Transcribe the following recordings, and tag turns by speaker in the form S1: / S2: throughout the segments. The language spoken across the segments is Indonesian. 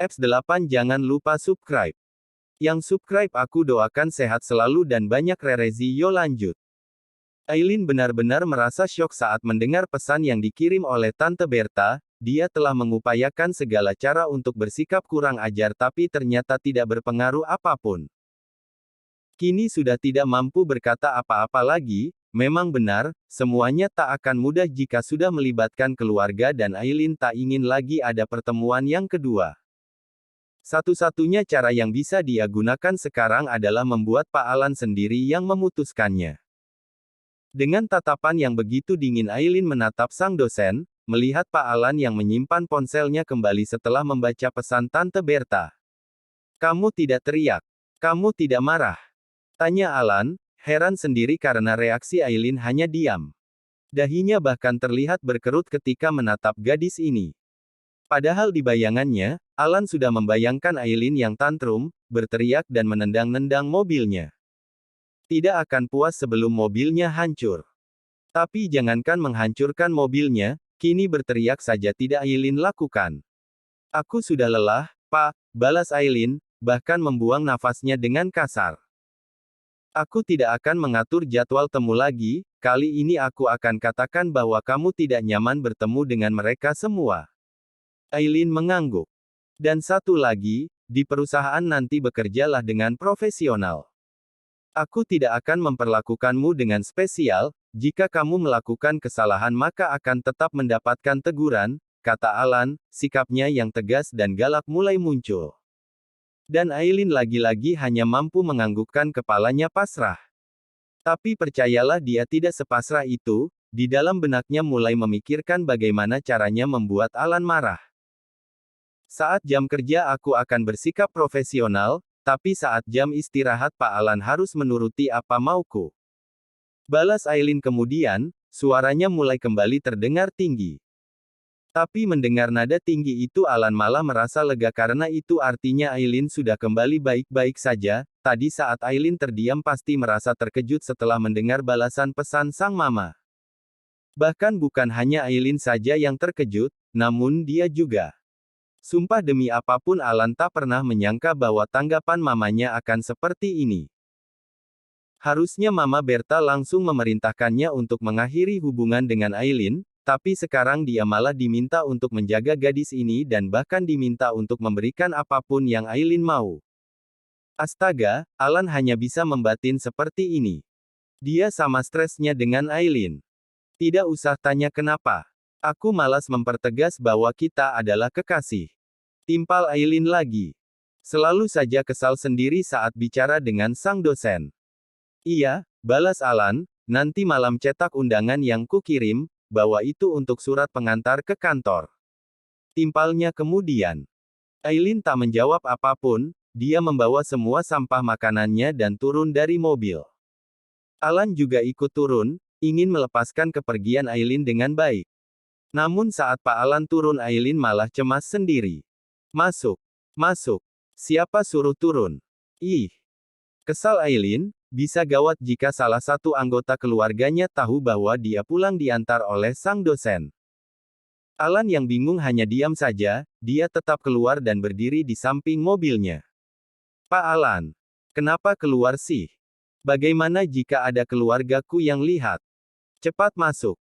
S1: Apps 8 jangan lupa subscribe. Yang subscribe aku doakan sehat selalu dan banyak rerezi yo lanjut. Aileen benar-benar merasa syok saat mendengar pesan yang dikirim oleh Tante Berta. Dia telah mengupayakan segala cara untuk bersikap kurang ajar tapi ternyata tidak berpengaruh apapun. Kini sudah tidak mampu berkata apa-apa lagi. Memang benar, semuanya tak akan mudah jika sudah melibatkan keluarga dan Aileen tak ingin lagi ada pertemuan yang kedua. Satu-satunya cara yang bisa dia gunakan sekarang adalah membuat Pak Alan sendiri yang memutuskannya. Dengan tatapan yang begitu dingin Aileen menatap sang dosen, melihat Pak Alan yang menyimpan ponselnya kembali setelah membaca pesan Tante Berta. Kamu tidak teriak. Kamu tidak marah. Tanya Alan, heran sendiri karena reaksi Aileen hanya diam. Dahinya bahkan terlihat berkerut ketika menatap gadis ini. Padahal di bayangannya, Alan sudah membayangkan Aileen yang tantrum, berteriak dan menendang-nendang mobilnya. Tidak akan puas sebelum mobilnya hancur. Tapi jangankan menghancurkan mobilnya, kini berteriak saja tidak Aileen lakukan. Aku sudah lelah, Pak, balas Aileen, bahkan membuang nafasnya dengan kasar. Aku tidak akan mengatur jadwal temu lagi, kali ini aku akan katakan bahwa kamu tidak nyaman bertemu dengan mereka semua. Aileen mengangguk. Dan satu lagi, di perusahaan nanti bekerjalah dengan profesional. Aku tidak akan memperlakukanmu dengan spesial, jika kamu melakukan kesalahan maka akan tetap mendapatkan teguran, kata Alan, sikapnya yang tegas dan galak mulai muncul. Dan Aileen lagi-lagi hanya mampu menganggukkan kepalanya pasrah. Tapi percayalah dia tidak sepasrah itu, di dalam benaknya mulai memikirkan bagaimana caranya membuat Alan marah. Saat jam kerja aku akan bersikap profesional, tapi saat jam istirahat Pak Alan harus menuruti apa mauku. Balas Aileen kemudian, suaranya mulai kembali terdengar tinggi. Tapi mendengar nada tinggi itu Alan malah merasa lega karena itu artinya Aileen sudah kembali baik-baik saja. Tadi saat Aileen terdiam pasti merasa terkejut setelah mendengar balasan pesan sang mama. Bahkan bukan hanya Aileen saja yang terkejut, namun dia juga. Sumpah demi apapun Alan tak pernah menyangka bahwa tanggapan mamanya akan seperti ini. Harusnya Mama Berta langsung memerintahkannya untuk mengakhiri hubungan dengan Aileen, tapi sekarang dia malah diminta untuk menjaga gadis ini dan bahkan diminta untuk memberikan apapun yang Aileen mau. Astaga, Alan hanya bisa membatin seperti ini. Dia sama stresnya dengan Aileen. Tidak usah tanya kenapa. Aku malas mempertegas bahwa kita adalah kekasih. Timpal Aileen lagi. Selalu saja kesal sendiri saat bicara dengan sang dosen. Iya, balas Alan, nanti malam cetak undangan yang kukirim, bawa itu untuk surat pengantar ke kantor. Timpalnya kemudian. Aileen tak menjawab apapun, dia membawa semua sampah makanannya dan turun dari mobil. Alan juga ikut turun, ingin melepaskan kepergian Aileen dengan baik. Namun saat Pak Alan turun Aileen malah cemas sendiri. Masuk. Masuk. Siapa suruh turun? Ih. Kesal Aileen, bisa gawat jika salah satu anggota keluarganya tahu bahwa dia pulang diantar oleh sang dosen. Alan yang bingung hanya diam saja, dia tetap keluar dan berdiri di samping mobilnya. Pak Alan. Kenapa keluar sih? Bagaimana jika ada keluargaku yang lihat? Cepat masuk.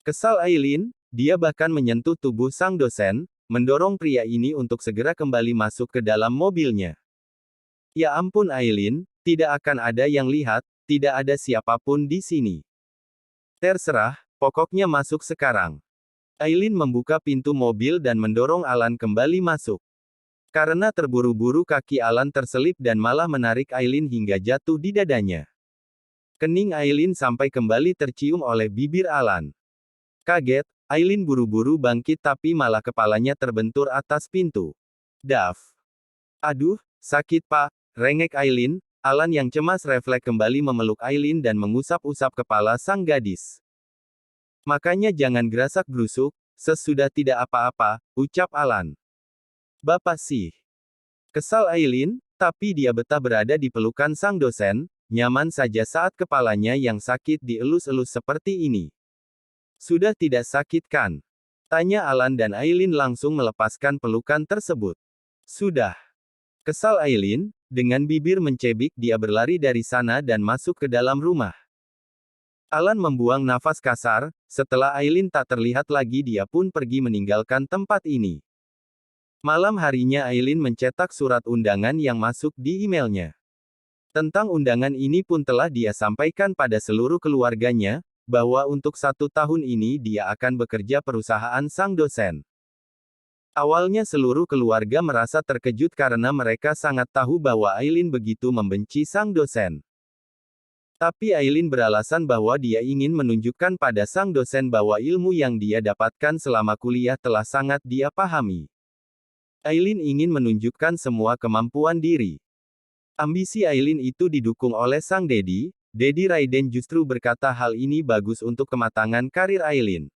S1: Kesal Aileen, dia bahkan menyentuh tubuh sang dosen, mendorong pria ini untuk segera kembali masuk ke dalam mobilnya. Ya ampun Aileen, tidak akan ada yang lihat, tidak ada siapapun di sini. Terserah, pokoknya masuk sekarang. Aileen membuka pintu mobil dan mendorong Alan kembali masuk. Karena terburu-buru kaki Alan terselip dan malah menarik Aileen hingga jatuh di dadanya. Kening Aileen sampai kembali tercium oleh bibir Alan. Kaget, Aileen buru-buru bangkit tapi malah kepalanya terbentur atas pintu. Daf. Aduh, sakit Pak, rengek Aileen. Alan yang cemas refleks kembali memeluk Aileen dan mengusap-usap kepala sang gadis. Makanya jangan gerasak-gerusuk, sesudah tidak apa-apa, ucap Alan. Bapak sih. Kesal Aileen, tapi dia betah berada di pelukan sang dosen, nyaman saja saat kepalanya yang sakit dielus-elus seperti ini. Sudah tidak sakit kan? Tanya Alan dan Aileen langsung melepaskan pelukan tersebut. Sudah. Kesal Aileen, dengan bibir mencebik dia berlari dari sana dan masuk ke dalam rumah. Alan membuang nafas kasar, setelah Aileen tak terlihat lagi dia pun pergi meninggalkan tempat ini. Malam harinya Aileen mencetak surat undangan yang masuk di emailnya. Tentang undangan ini pun telah dia sampaikan pada seluruh keluarganya, bahwa untuk 1 tahun ini dia akan bekerja perusahaan sang dosen. Awalnya seluruh keluarga merasa terkejut karena mereka sangat tahu bahwa Aileen begitu membenci sang dosen. Tapi Aileen beralasan bahwa dia ingin menunjukkan pada sang dosen bahwa ilmu yang dia dapatkan selama kuliah telah sangat dia pahami. Aileen ingin menunjukkan semua kemampuan diri. Ambisi Aileen itu didukung oleh sang Dedi Raiden justru berkata hal ini bagus untuk kematangan karir Aileen.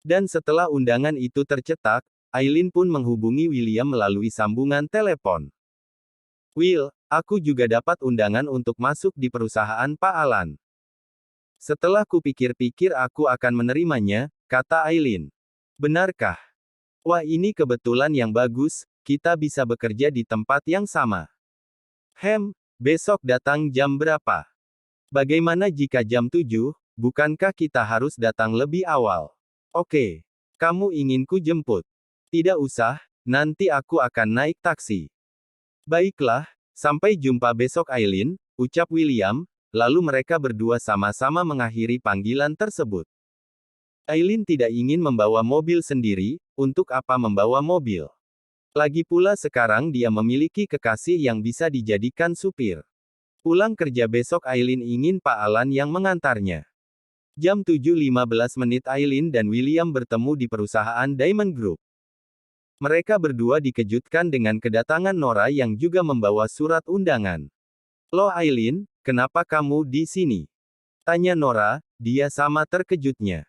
S1: Dan setelah undangan itu tercetak, Aileen pun menghubungi William melalui sambungan telepon. "Will, aku juga dapat undangan untuk masuk di perusahaan Pak Alan. Setelah kupikir-pikir aku akan menerimanya," kata Aileen. "Benarkah? Wah, ini kebetulan yang bagus, kita bisa bekerja di tempat yang sama. Besok datang jam berapa? Bagaimana jika jam 7, bukankah kita harus datang lebih awal?" "Oke. Kamu ingin ku jemput?" "Tidak usah, nanti aku akan naik taksi." "Baiklah, sampai jumpa besok Aileen," ucap William, lalu mereka berdua sama-sama mengakhiri panggilan tersebut. Aileen tidak ingin membawa mobil sendiri, untuk apa membawa mobil? Lagi pula sekarang dia memiliki kekasih yang bisa dijadikan supir. Pulang kerja besok Aileen ingin Pak Alan yang mengantarnya. Jam 7.15 Aileen dan William bertemu di perusahaan Diamond Group. Mereka berdua dikejutkan dengan kedatangan Nora yang juga membawa surat undangan. "Loh Aileen, kenapa kamu di sini?" tanya Nora, dia sama terkejutnya.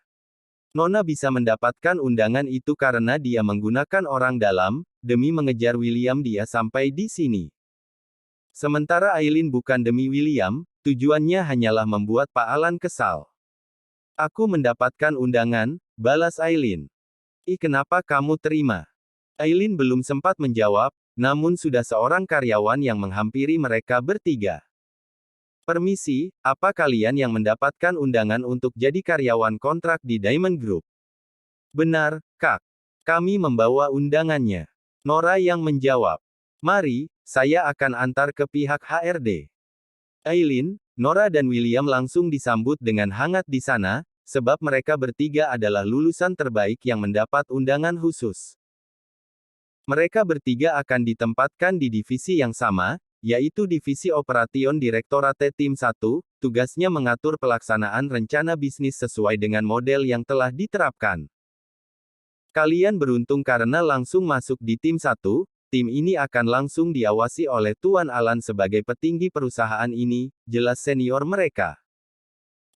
S1: Nona bisa mendapatkan undangan itu karena dia menggunakan orang dalam, demi mengejar William dia sampai di sini. Sementara Aileen bukan demi William, tujuannya hanyalah membuat Pak Alan kesal. "Aku mendapatkan undangan," balas Aileen. Kenapa kamu terima?" Aileen belum sempat menjawab, namun sudah seorang karyawan yang menghampiri mereka bertiga. "Permisi, apa kalian yang mendapatkan undangan untuk jadi karyawan kontrak di Diamond Group?" "Benar, Kak. Kami membawa undangannya." Nora yang menjawab. "Mari, saya akan antar ke pihak HRD." Aileen, Nora dan William langsung disambut dengan hangat di sana, sebab mereka bertiga adalah lulusan terbaik yang mendapat undangan khusus. Mereka bertiga akan ditempatkan di divisi yang sama, yaitu Divisi Operation Direktorate Tim 1, tugasnya mengatur pelaksanaan rencana bisnis sesuai dengan model yang telah diterapkan. Kalian beruntung karena langsung masuk di Tim 1, tim ini akan langsung diawasi oleh Tuan Alan sebagai petinggi perusahaan ini, jelas senior mereka.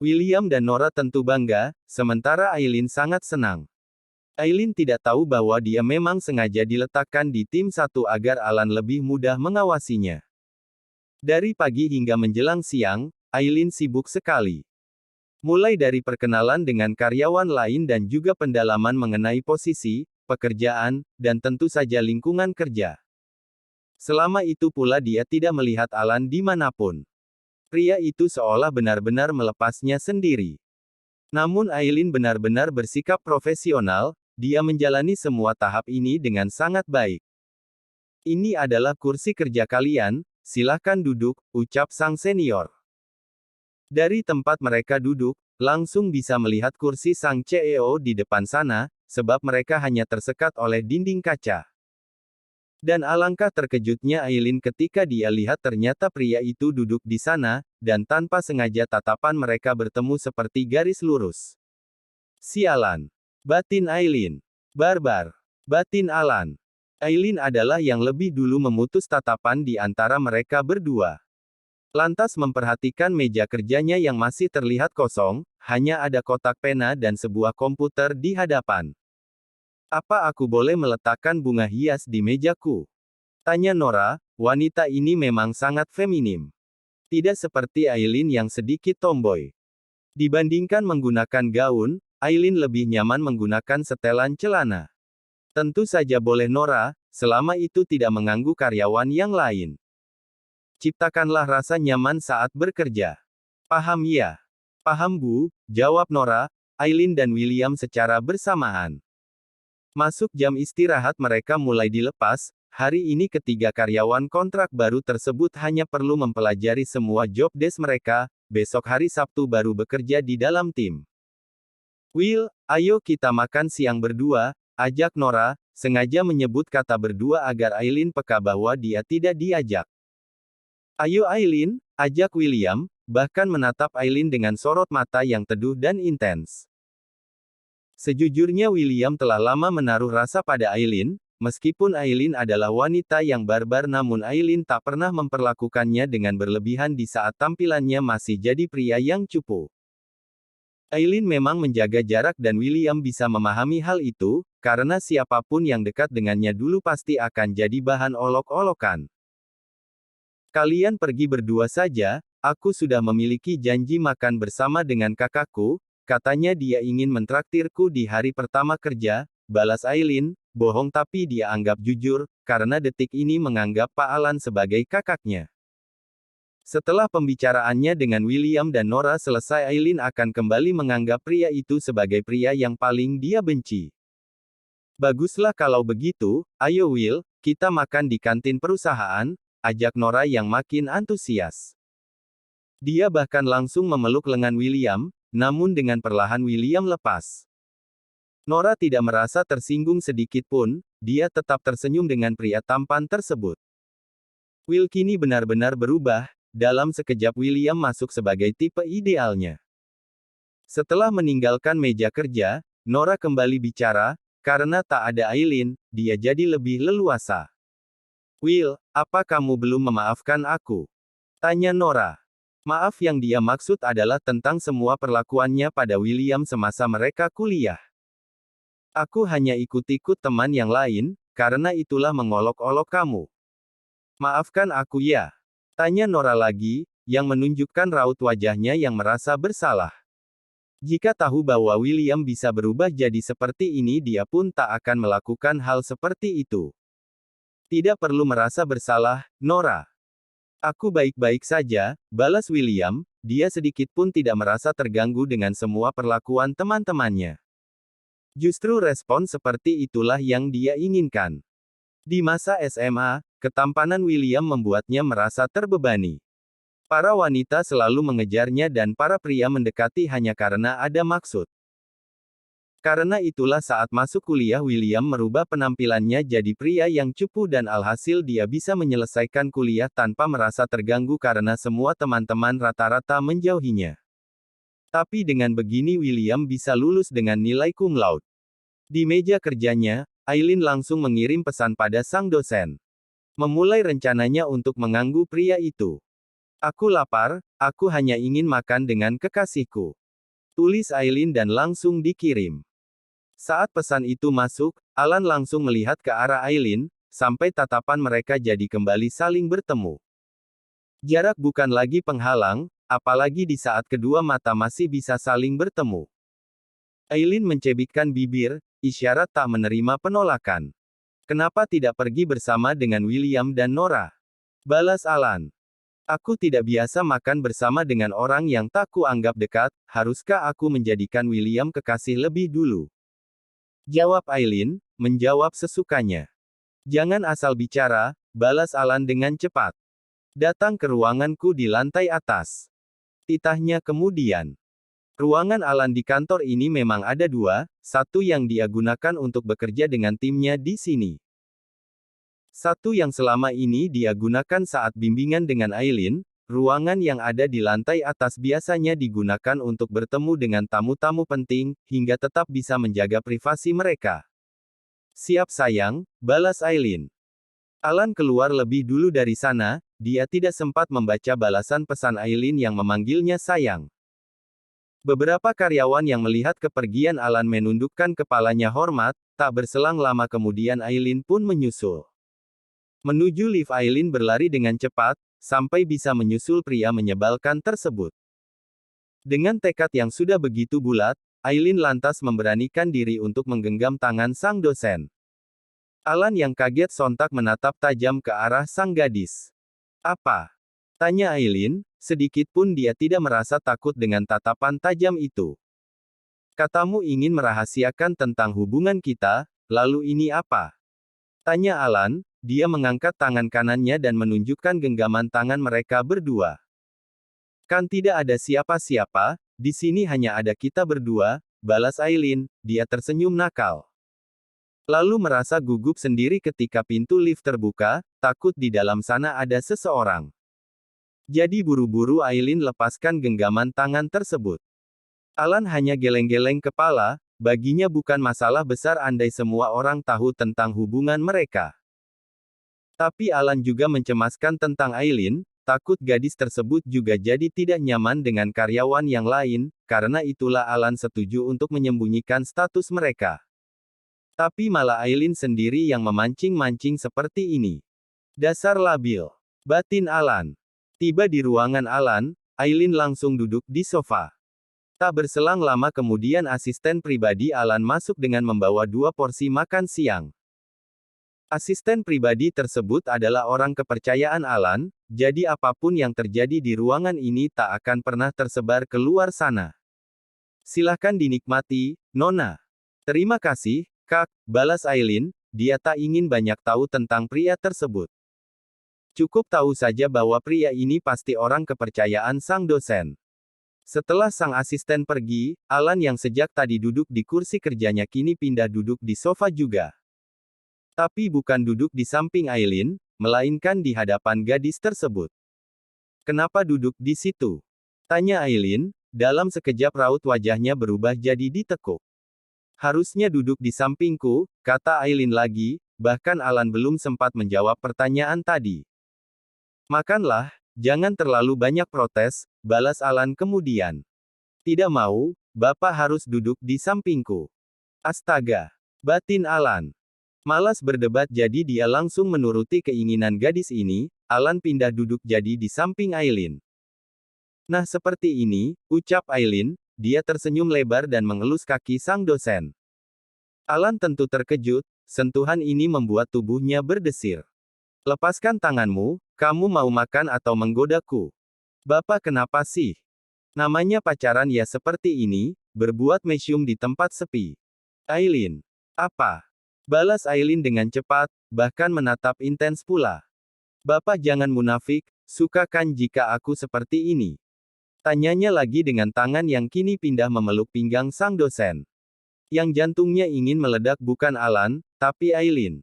S1: William dan Nora tentu bangga, sementara Aileen sangat senang. Aileen tidak tahu bahwa dia memang sengaja diletakkan di tim 1 agar Alan lebih mudah mengawasinya. Dari pagi hingga menjelang siang, Aileen sibuk sekali. Mulai dari perkenalan dengan karyawan lain dan juga pendalaman mengenai posisi, pekerjaan, dan tentu saja lingkungan kerja. Selama itu pula dia tidak melihat Alan dimanapun. Pria itu seolah benar-benar melepasnya sendiri. Namun Aileen benar-benar bersikap profesional, dia menjalani semua tahap ini dengan sangat baik. "Ini adalah kursi kerja kalian, silahkan duduk," ucap sang senior. Dari tempat mereka duduk, langsung bisa melihat kursi sang CEO di depan sana, sebab mereka hanya tersekat oleh dinding kaca. Dan alangkah terkejutnya Aileen ketika dia lihat ternyata pria itu duduk di sana, dan tanpa sengaja tatapan mereka bertemu seperti garis lurus. "Sialan," batin Aileen. "Barbar," batin Alan. Aileen adalah yang lebih dulu memutus tatapan di antara mereka berdua. Lantas memperhatikan meja kerjanya yang masih terlihat kosong, hanya ada kotak pena dan sebuah komputer di hadapan. "Apa aku boleh meletakkan bunga hias di mejaku?" tanya Nora, wanita ini memang sangat feminim. Tidak seperti Aileen yang sedikit tomboy. Dibandingkan menggunakan gaun, Aileen lebih nyaman menggunakan setelan celana. "Tentu saja boleh Nora, selama itu tidak mengganggu karyawan yang lain. Ciptakanlah rasa nyaman saat bekerja. Paham ya? Paham Bu, jawab Nora, Aileen dan William secara bersamaan. Masuk jam istirahat mereka mulai dilepas. Hari ini ketiga karyawan kontrak baru tersebut hanya perlu mempelajari semua job desk mereka, besok hari Sabtu baru bekerja di dalam tim. Will, ayo kita makan siang berdua, ajak Nora, sengaja menyebut kata berdua agar Aileen peka bahwa dia tidak diajak. Ayo Aileen, ajak William, bahkan menatap Aileen dengan sorot mata yang teduh dan intens. Sejujurnya William telah lama menaruh rasa pada Aileen, meskipun Aileen adalah wanita yang barbar namun Aileen tak pernah memperlakukannya dengan berlebihan di saat tampilannya masih jadi pria yang cupu. Aileen memang menjaga jarak dan William bisa memahami hal itu, karena siapapun yang dekat dengannya dulu pasti akan jadi bahan olok-olokan. Kalian pergi berdua saja, aku sudah memiliki janji makan bersama dengan kakakku, katanya dia ingin mentraktirku di hari pertama kerja, balas Aileen, bohong tapi dia anggap jujur, karena detik ini menganggap Pak Alan sebagai kakaknya. Setelah pembicaraannya dengan William dan Nora selesai Aileen akan kembali menganggap pria itu sebagai pria yang paling dia benci. Baguslah kalau begitu, ayo Will, kita makan di kantin perusahaan, ajak Nora yang makin antusias. Dia bahkan langsung memeluk lengan William, namun dengan perlahan William lepas. Nora tidak merasa tersinggung sedikit pun, dia tetap tersenyum dengan pria tampan tersebut. Will kini benar-benar berubah, dalam sekejap William masuk sebagai tipe idealnya. Setelah meninggalkan meja kerja, Nora kembali bicara, karena tak ada Aileen, dia jadi lebih leluasa. Will, apa kamu belum memaafkan aku? Tanya Nora. Maaf yang dia maksud adalah tentang semua perlakuannya pada William semasa mereka kuliah. Aku hanya ikut-ikut teman yang lain, karena itulah mengolok-olok kamu. Maafkan aku ya? Tanya Nora lagi, yang menunjukkan raut wajahnya yang merasa bersalah. Jika tahu bahwa William bisa berubah jadi seperti ini dia pun tak akan melakukan hal seperti itu. Tidak perlu merasa bersalah, Nora. Aku baik-baik saja, balas William, dia sedikit pun tidak merasa terganggu dengan semua perlakuan teman-temannya. Justru respon seperti itulah yang dia inginkan. Di masa SMA, ketampanan William membuatnya merasa terbebani. Para wanita selalu mengejarnya dan para pria mendekati hanya karena ada maksud. Karena itulah saat masuk kuliah William merubah penampilannya jadi pria yang cupu dan alhasil dia bisa menyelesaikan kuliah tanpa merasa terganggu karena semua teman-teman rata-rata menjauhinya. Tapi dengan begini William bisa lulus dengan nilai cum laude. Di meja kerjanya, Aileen langsung mengirim pesan pada sang dosen. Memulai rencananya untuk mengganggu pria itu. Aku lapar, aku hanya ingin makan dengan kekasihku. Tulis Aileen dan langsung dikirim. Saat pesan itu masuk, Alan langsung melihat ke arah Aileen, sampai tatapan mereka jadi kembali saling bertemu. Jarak bukan lagi penghalang, apalagi di saat kedua mata masih bisa saling bertemu. Aileen mencebikkan bibir, isyarat tak menerima penolakan. Kenapa tidak pergi bersama dengan William dan Nora? Balas Alan. Aku tidak biasa makan bersama dengan orang yang tak kuanggap dekat, haruskah aku menjadikan William kekasih lebih dulu? Jawab Aileen, menjawab sesukanya. Jangan asal bicara, balas Alan dengan cepat. Datang ke ruanganku di lantai atas. Titahnya kemudian. Ruangan Alan di kantor ini memang ada dua, satu yang dia gunakan untuk bekerja dengan timnya di sini. Satu yang selama ini dia gunakan saat bimbingan dengan Aileen, ruangan yang ada di lantai atas biasanya digunakan untuk bertemu dengan tamu-tamu penting, hingga tetap bisa menjaga privasi mereka. Siap sayang, balas Aileen. Alan keluar lebih dulu dari sana, dia tidak sempat membaca balasan pesan Aileen yang memanggilnya sayang. Beberapa karyawan yang melihat kepergian Alan menundukkan kepalanya hormat, tak berselang lama kemudian Aileen pun menyusul. Menuju lift Aileen berlari dengan cepat, sampai bisa menyusul pria menyebalkan tersebut. Dengan tekad yang sudah begitu bulat, Aileen lantas memberanikan diri untuk menggenggam tangan sang dosen. Alan yang kaget sontak menatap tajam ke arah sang gadis. Apa? Tanya Aileen, sedikit pun dia tidak merasa takut dengan tatapan tajam itu. Katamu ingin merahasiakan tentang hubungan kita, lalu ini apa? Tanya Alan, dia mengangkat tangan kanannya dan menunjukkan genggaman tangan mereka berdua. Kan tidak ada siapa-siapa, di sini hanya ada kita berdua, balas Aileen, dia tersenyum nakal. Lalu merasa gugup sendiri ketika pintu lift terbuka, takut di dalam sana ada seseorang. Jadi buru-buru Aileen lepaskan genggaman tangan tersebut. Alan hanya geleng-geleng kepala, baginya bukan masalah besar andai semua orang tahu tentang hubungan mereka. Tapi Alan juga mencemaskan tentang Aileen, takut gadis tersebut juga jadi tidak nyaman dengan karyawan yang lain, karena itulah Alan setuju untuk menyembunyikan status mereka. Tapi malah Aileen sendiri yang memancing-mancing seperti ini. Dasar labil. Batin Alan. Tiba di ruangan Alan, Aileen langsung duduk di sofa. Tak berselang lama kemudian asisten pribadi Alan masuk dengan membawa 2 porsi makan siang. Asisten pribadi tersebut adalah orang kepercayaan Alan, jadi apapun yang terjadi di ruangan ini tak akan pernah tersebar keluar sana. Silahkan dinikmati, Nona. Terima kasih, Kak, balas Aileen, dia tak ingin banyak tahu tentang pria tersebut. Cukup tahu saja bahwa pria ini pasti orang kepercayaan sang dosen. Setelah sang asisten pergi, Alan yang sejak tadi duduk di kursi kerjanya kini pindah duduk di sofa juga. Tapi bukan duduk di samping Aileen, melainkan di hadapan gadis tersebut. Kenapa duduk di situ? Tanya Aileen, dalam sekejap raut wajahnya berubah jadi ditekuk. Harusnya duduk di sampingku, kata Aileen lagi, bahkan Alan belum sempat menjawab pertanyaan tadi. Makanlah, jangan terlalu banyak protes, balas Alan kemudian. Tidak mau, Bapak harus duduk di sampingku. Astaga, batin Alan. Malas berdebat jadi dia langsung menuruti keinginan gadis ini, Alan pindah duduk jadi di samping Aileen. Nah seperti ini, ucap Aileen, dia tersenyum lebar dan mengelus kaki sang dosen. Alan tentu terkejut, sentuhan ini membuat tubuhnya berdesir. Lepaskan tanganmu, kamu mau makan atau menggodaku? Bapak kenapa sih? Namanya pacaran ya seperti ini, berbuat mesum di tempat sepi. Aileen. Apa? Balas Aileen dengan cepat, bahkan menatap intens pula. Bapak jangan munafik, suka kan jika aku seperti ini? Tanyanya lagi dengan tangan yang kini pindah memeluk pinggang sang dosen. Yang jantungnya ingin meledak bukan Alan, tapi Aileen.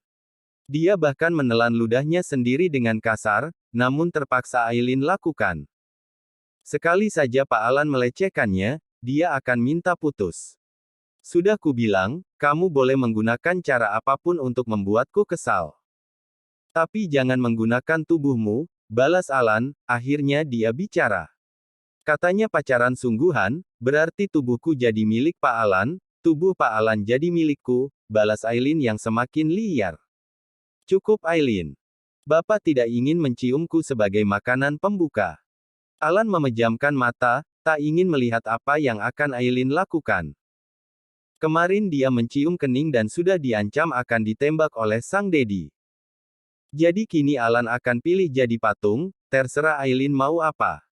S1: Dia bahkan menelan ludahnya sendiri dengan kasar, namun terpaksa Aileen lakukan. Sekali saja Pak Alan melecehkannya, dia akan minta putus. Sudah kubilang, kamu boleh menggunakan cara apapun untuk membuatku kesal. Tapi jangan menggunakan tubuhmu, balas Alan, akhirnya dia bicara. Katanya pacaran sungguhan, berarti tubuhku jadi milik Pak Alan, tubuh Pak Alan jadi milikku, balas Aileen yang semakin liar. Cukup Aileen. Bapak tidak ingin menciumku sebagai makanan pembuka. Alan memejamkan mata, tak ingin melihat apa yang akan Aileen lakukan. Kemarin dia mencium kening dan sudah diancam akan ditembak oleh sang Dedi. Jadi kini Alan akan pilih jadi patung, terserah Aileen mau apa.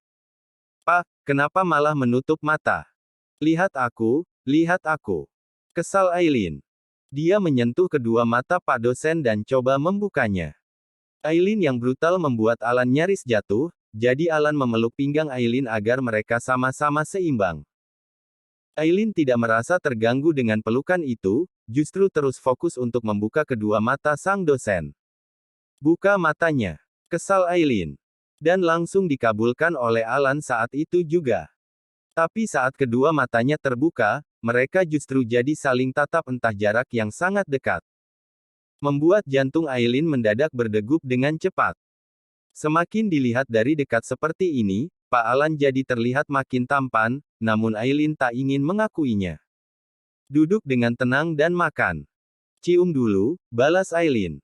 S1: Pak, kenapa malah menutup mata? Lihat aku, lihat aku. Kesal Aileen. Dia menyentuh kedua mata Pak dosen dan coba membukanya. Aileen yang brutal membuat Alan nyaris jatuh, jadi Alan memeluk pinggang Aileen agar mereka sama-sama seimbang. Aileen tidak merasa terganggu dengan pelukan itu, justru terus fokus untuk membuka kedua mata sang dosen. Buka matanya. Kesal Aileen. Dan langsung dikabulkan oleh Alan saat itu juga. Tapi saat kedua matanya terbuka, mereka justru jadi saling tatap entah jarak yang sangat dekat. Membuat jantung Aileen mendadak berdegup dengan cepat. Semakin dilihat dari dekat seperti ini, Pak Alan jadi terlihat makin tampan, namun Aileen tak ingin mengakuinya. Duduk dengan tenang dan makan. Cium dulu, balas Aileen.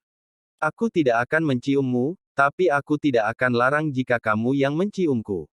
S1: Aku tidak akan menciummu, tapi aku tidak akan larang jika kamu yang menciumku.